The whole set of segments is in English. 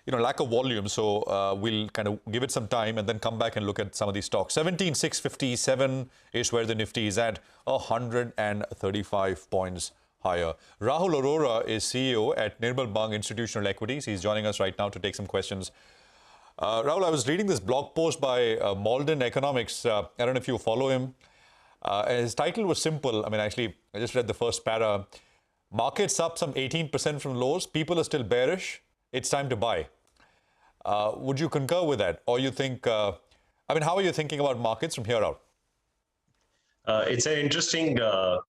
lack of volume. So we'll kind of give it some time and then come back and look at some of these stocks. 17,657 is where the Nifty is at, 135 points higher. Rahul Arora is CEO at Nirmal Bang Institutional Equities. He's joining us right now to take some questions. Rahul, I was reading this blog post by Malden Economics. I don't know if you follow him. His title was simple. I mean, actually, I just read the first para. Markets up some 18% from lows. People are still bearish. It's time to buy. Would you concur with that? Or you think, how are you thinking about markets from here out? It's an interesting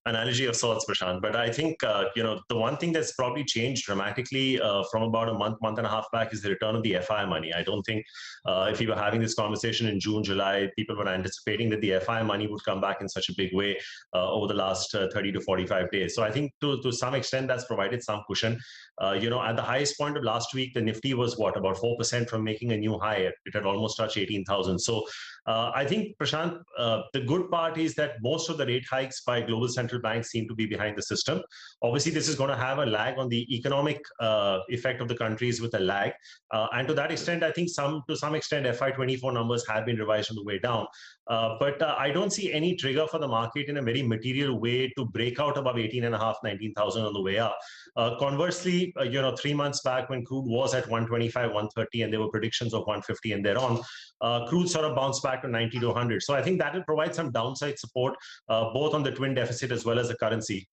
analogy of sorts, Prashant. But I think, the one thing that's probably changed dramatically from about a month and a half back is the return of the FI money. I don't think if we were having this conversation in June, July, people were anticipating that the FI money would come back in such a big way over the last 30 to 45 days. So I think to some extent that's provided some cushion. At the highest point of last week, the Nifty was about 4% from making a new high. It had almost touched 18,000. So I think, Prashant, the good part is that most of the rate hikes by global central banks seem to be behind the system. Obviously, this is going to have a lag on the economic effect of the countries with a lag. And to that extent, I think to some extent, FY24 numbers have been revised on the way down. But I don't see any trigger for the market in a very material way to break out above 18.5, 19,000 on the way up. Conversely, 3 months back when crude was at 125, 130, and there were predictions of 150 and thereon, crude sort of bounced back to 90 to 100. So I think that will provide some downside support, both on the twin deficit as well as the currency.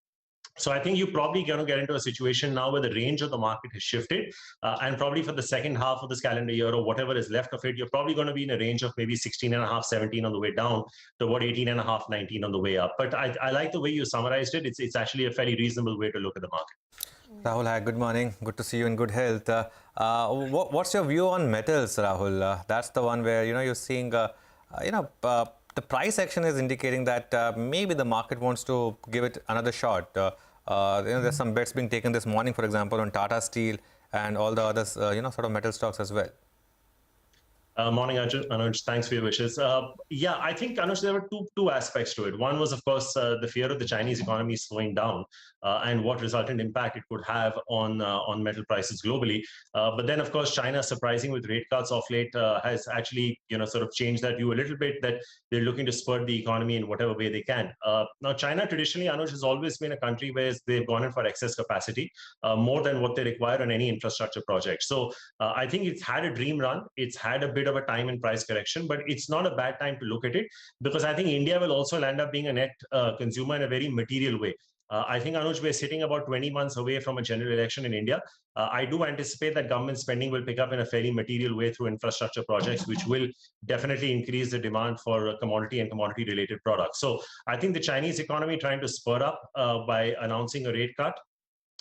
So I think you're probably going to get into a situation now where the range of the market has shifted, and probably for the second half of this calendar year or whatever is left of it, you're probably going to be in a range of maybe 16.5, 17 on the way down to about 18.5, 19 on the way up. But I like the way you summarized it. It's actually a fairly reasonable way to look at the market. Rahul, hi, good morning. Good to see you in good health. What's your view on metals, Rahul? That's the one where, you're seeing, the price action is indicating that maybe the market wants to give it another shot. There's some bets being taken this morning, for example, on Tata Steel and all the others, sort of metal stocks as well. Morning, Anuj. Thanks for your wishes. I think, Anuj, there were two aspects to it. One was, of course, the fear of the Chinese economy slowing down and what resultant impact it could have on metal prices globally. But then, of course, China, surprising with rate cuts off late, has actually, sort of changed that view a little bit, that they're looking to spur the economy in whatever way they can. Now, China traditionally, Anuj, has always been a country where they've gone in for excess capacity, more than what they require on any infrastructure project. So I think it's had a dream run. It's had a bit of a time and price correction, but it's not a bad time to look at it, because I think India will also end up being a net consumer in a very material way. I think, Anuj, we're sitting about 20 months away from a general election in India. I do anticipate that government spending will pick up in a fairly material way through infrastructure projects, which will definitely increase the demand for commodity and commodity-related products. So I think the Chinese economy trying to spur up by announcing a rate cut,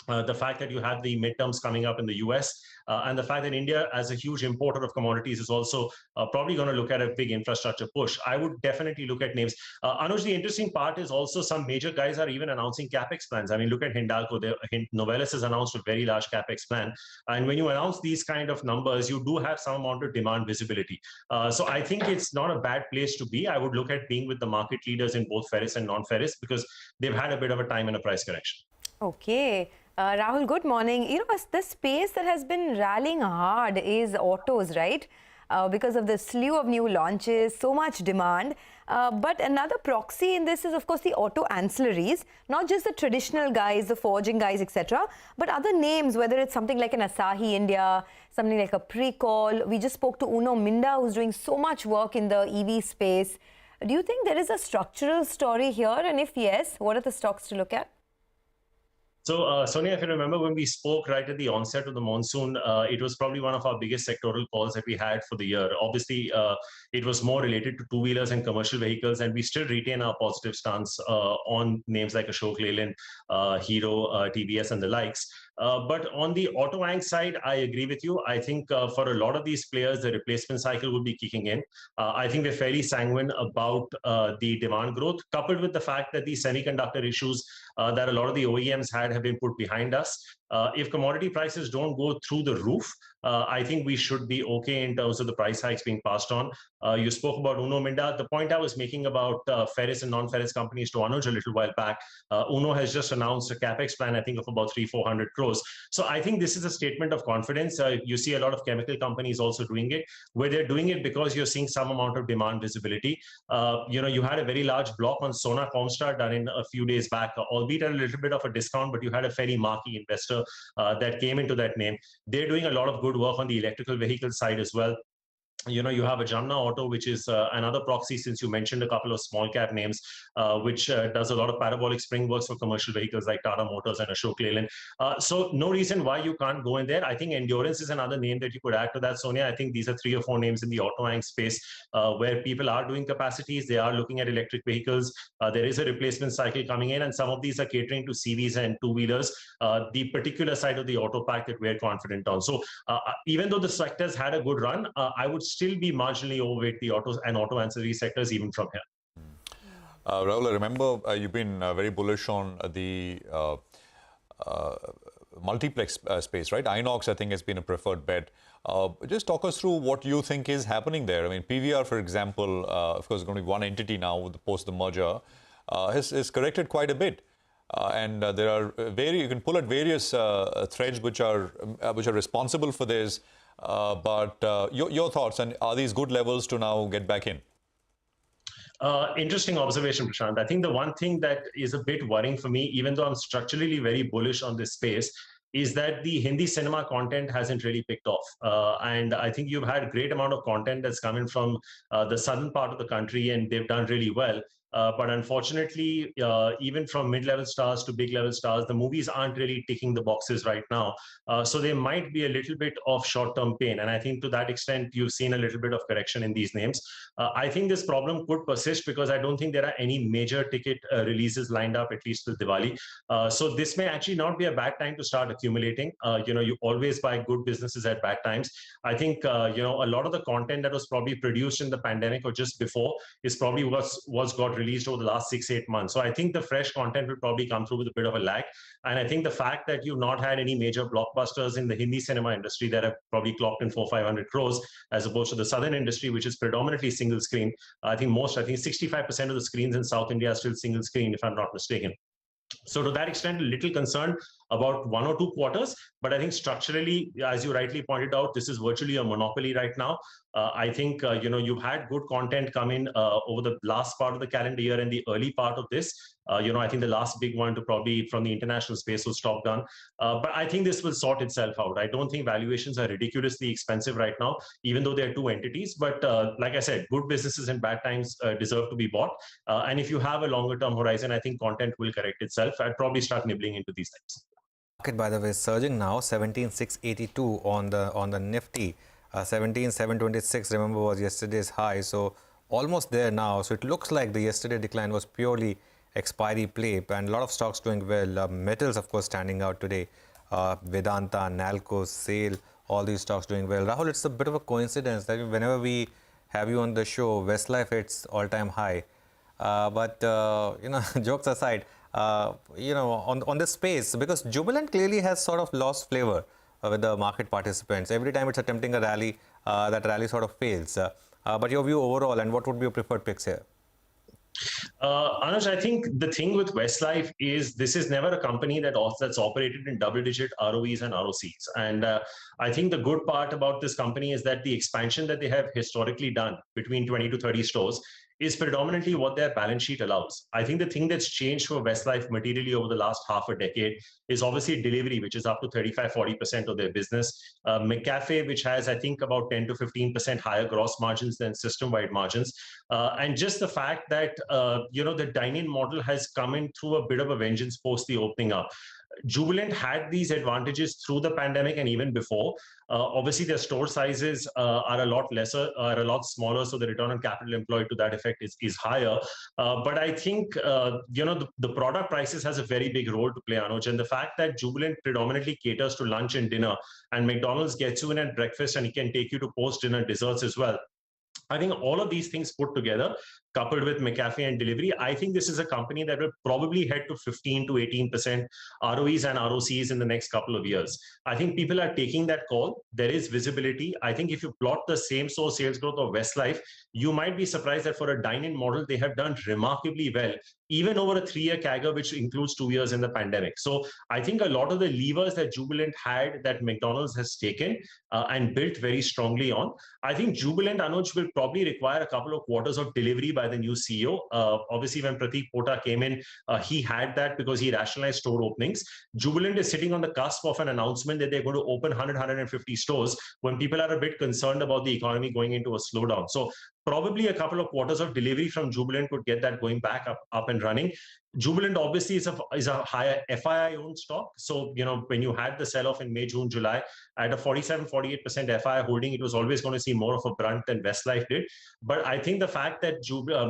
the fact that you have the midterms coming up in the US, and the fact that India, as a huge importer of commodities, is also probably going to look at a big infrastructure push. I would definitely look at names. Anuj, the interesting part is also some major guys are even announcing capex plans. I mean, look at Hindalco. Novelis has announced a very large capex plan. And when you announce these kind of numbers, you do have some amount of demand visibility. So I think it's not a bad place to be. I would look at being with the market leaders in both ferrous and non-ferrous, because they've had a bit of a time and a price correction. Okay. Rahul, good morning. The space that has been rallying hard is autos, right? Because of the slew of new launches, so much demand. But another proxy in this is, of course, the auto ancillaries, not just the traditional guys, the forging guys, etc., but other names, whether it's something like an Asahi India, something like a Precol. We just spoke to Uno Minda, who's doing so much work in the EV space. Do you think there is a structural story here? And if yes, what are the stocks to look at? So, Sonia, if you remember when we spoke right at the onset of the monsoon, it was probably one of our biggest sectoral calls that we had for the year. Obviously, it was more related to two-wheelers and commercial vehicles, and we still retain our positive stance on names like Ashok Leyland, Hero, TVS, and the likes. But on the auto anch side, I agree with you. I think for a lot of these players, the replacement cycle will be kicking in. I think we're fairly sanguine about the demand growth, coupled with the fact that the semiconductor issues that a lot of the OEMs had have been put behind us. If commodity prices don't go through the roof, I think we should be okay in terms of the price hikes being passed on. You spoke about Uno Minda. The point I was making about ferrous and non-ferrous companies to Anuj a little while back, Uno has just announced a capex plan, I think, of about 300-400 crores. So I think this is a statement of confidence. You see a lot of chemical companies also doing it, where they're doing it because you're seeing some amount of demand visibility. You had a very large block on Sona Comstar done in a few days back, albeit at a little bit of a discount, but you had a very marquee investor that came into that name. They're doing a lot of good work on the electrical vehicle side as well. You have a Jamna Auto, which is another proxy, since you mentioned a couple of small cap names, which does a lot of parabolic spring works for commercial vehicles like Tata Motors and Ashok Leyland. So no reason why you can't go in there. I think Endurance is another name that you could add to that, Sonia. I think these are 3 or 4 names in the auto ang space where people are doing capacities. They are looking at electric vehicles. There is a replacement cycle coming in, and some of these are catering to CVs and two-wheelers, the particular side of the auto pack that we're confident on. So even though the sectors had a good run, I would still be marginally overweight the autos and auto ancillary sectors even from here. Rahul, I remember you've been very bullish on the multiplex space, right? Inox, I think, has been a preferred bet. Just talk us through what you think is happening there. I mean, PVR, for example, of course, going to be one entity now post the merger, has corrected quite a bit. And there are you can pull at various threads which are responsible for this. But your thoughts, and are these good levels to now get back in? Interesting observation, Prashant. I think the one thing that is a bit worrying for me, even though I'm structurally very bullish on this space, is that the Hindi cinema content hasn't really picked off. And I think you've had a great amount of content that's coming from the southern part of the country, and they've done really well. But unfortunately, even from mid-level stars to big-level stars, the movies aren't really ticking the boxes right now. So there might be a little bit of short-term pain. And I think to that extent, you've seen a little bit of correction in these names. I think this problem could persist because I don't think there are any major ticket releases lined up, at least till Diwali. So this may actually not be a bad time to start accumulating. You always buy good businesses at bad times. I think, a lot of the content that was probably produced in the pandemic or just before is probably what's got released over the last 6-8 months. So I think the fresh content will probably come through with a bit of a lag. And I think the fact that you've not had any major blockbusters in the Hindi cinema industry that have probably clocked in 400-500 crores, as opposed to the southern industry, which is predominantly single screen. I think 65% of the screens in South India are still single screen, if I'm not mistaken. So to that extent, a little concerned about 1 or 2 quarters. But I think structurally, as you rightly pointed out, this is virtually a monopoly right now. I think, you've had good content come in over the last part of the calendar year and the early part of this. I think the last big one to probably from the international space was Top Gun. But I think this will sort itself out. I don't think valuations are ridiculously expensive right now, even though they're 2 entities. But like I said, good businesses in bad times deserve to be bought. And if you have a longer term horizon, I think content will correct itself. I'd probably start nibbling into these things. Market, by the way, is surging now, 17,682 on the Nifty. 17,726, remember, was yesterday's high. So almost there now. So it looks like the yesterday decline was purely expiry play, and a lot of stocks doing well. Metals, of course, standing out today. Vedanta, Nalco, SAIL, all these stocks doing well. Rahul, it's a bit of a coincidence that whenever we have you on the show, Westlife hits all-time high. But jokes aside, on this space, because Jubilant clearly has sort of lost flavor with the market participants. Every time it's attempting a rally, that rally sort of fails. But your view overall, and what would be your preferred picks here? Anuj, I think the thing with Westlife is this is never a company that's operated in double-digit ROEs and ROCs. And I think the good part about this company is that the expansion that they have historically done between 20 to 30 stores is predominantly what their balance sheet allows. I think the thing that's changed for Westlife materially over the last half a decade is obviously delivery, which is up to 35-40% of their business. McCafe, which has, I think, about 10 to 15% higher gross margins than system-wide margins. And just the fact that, the dine-in model has come in through a bit of a vengeance post the opening up. Jubilant had these advantages through the pandemic and even before. Obviously, their store sizes are a lot smaller, so the return on capital employed to that effect is higher. But I think, the product prices has a very big role to play, Anuj. And the fact that Jubilant predominantly caters to lunch and dinner, and McDonald's gets you in at breakfast and it can take you to post-dinner desserts as well. I think all of these things put together coupled with McAfee and delivery, I think this is a company that will probably head to 15 to 18% ROEs and ROCs in the next couple of years. I think people are taking that call. There is visibility. I think if you plot the same store sales growth of Westlife, you might be surprised that for a dine-in model, they have done remarkably well, even over a 3-year CAGR, which includes 2 years in the pandemic. So I think a lot of the levers that Jubilant had that McDonald's has taken and built very strongly on, I think Jubilant, Anuj, will probably require a couple of quarters of delivery by the new CEO. Obviously, when Prateek Pota came in, he had that because he rationalized store openings. Jubilant is sitting on the cusp of an announcement that they're going to open 150 stores when people are a bit concerned about the economy going into a slowdown. So probably a couple of quarters of delivery from Jubilant could get that going back up and running. Jubilant obviously is a higher FII owned stock. So, when you had the sell-off in May, June, July, at a 47-48% FII holding, it was always going to see more of a brunt than Westlife did. But I think the fact that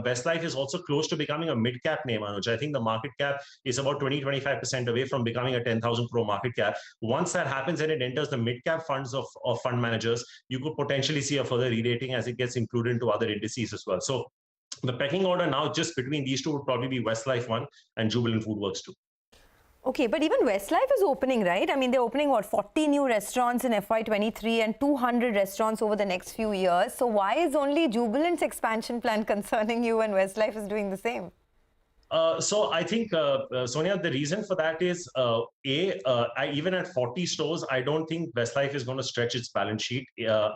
Westlife is also close to becoming a mid-cap name, Anuj, I think the market cap is about 20-25% away from becoming a 10,000 crore market cap. Once that happens and it enters the mid-cap funds of fund managers, you could potentially see a further re-rating as it gets included into other indices as well. So the pecking order now just between these two would probably be Westlife 1 and Jubilant FoodWorks 2. Okay, but even Westlife is opening, right? I mean, they're opening, 40 new restaurants in FY23 and 200 restaurants over the next few years. So why is only Jubilant's expansion plan concerning you and Westlife is doing the same? So I think, Sonia, the reason for that is, even at 40 stores, I don't think Westlife is going to stretch its balance sheet.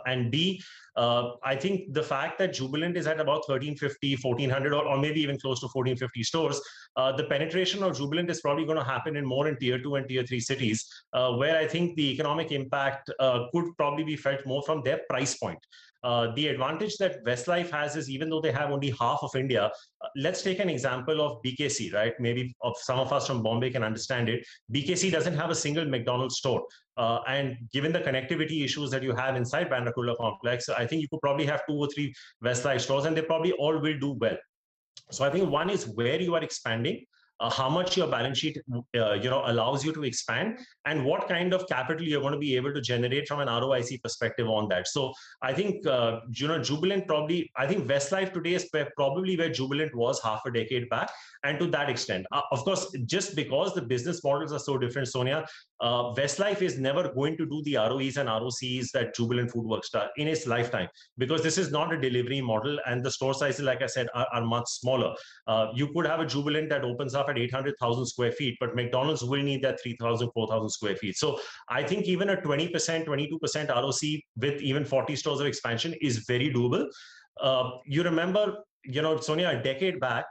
And B, I think the fact that Jubilant is at about 1,350, 1,400, or maybe even close to 1,450 stores, the penetration of Jubilant is probably going to happen in more in tier 2 and tier 3 cities, where I think the economic impact could probably be felt more from their price point. The advantage that Westlife has is even though they have only half of India, let's take an example of BKC, right? Maybe some of us from Bombay can understand it. BKC doesn't have a single McDonald's store. And given the connectivity issues that you have inside Bandra Kurla complex, I think you could probably have 2 or 3 Westlife stores and they probably all will do well. So I think one is where you are expanding, how much your balance sheet allows you to expand, and what kind of capital you're going to be able to generate from an ROIC perspective on that. So I think Jubilant probably, I think Westlife today is probably where Jubilant was half a decade back, and to that extent, of course, just because the business models are so different, Sonia, Westlife is never going to do the ROEs and ROCs that Jubilant FoodWorks does in its lifetime, because this is not a delivery model and the store sizes, like I said, are much smaller. You could have a Jubilant that opens up at 800,000 square feet, but McDonald's will need that 3,000, 4,000 square feet. So I think even a 20%, 22% ROC with even 40 stores of expansion is very doable. You remember, Sonia, a decade back,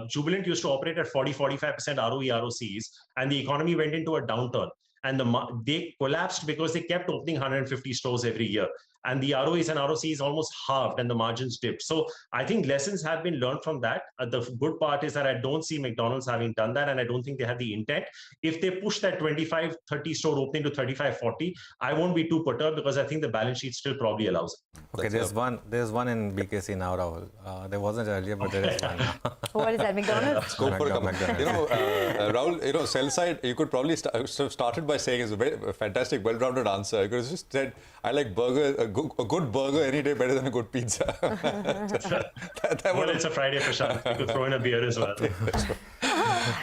Jubilant used to operate at 40-45% ROE, ROCs, and the economy went into a downturn. And they collapsed because they kept opening 150 stores every year. And the ROEs and ROCs almost halved and the margins dipped. So I think lessons have been learned from that. The good part is that I don't see McDonald's having done that, and I don't think they have the intent. If they push that 25, 30 store opening to 35, 40, I won't be too perturbed because I think the balance sheet still probably allows it. Okay, there's one in BKC now, Rahul. There wasn't earlier, but there is one now. What is that, McDonald's? Go for a couple. Rahul, sell side, you could probably started by saying it's a fantastic, well-rounded answer. You could have just said, I like burger, a good burger any day better than a good pizza. Well, it's a Friday for sure. You could throw in a beer as well.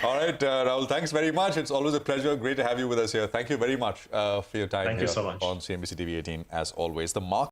All right, Rahul, thanks very much. It's always a pleasure. Great to have you with us here. Thank you very much for your time. Thank you so much. On CNBC TV 18, as always. The market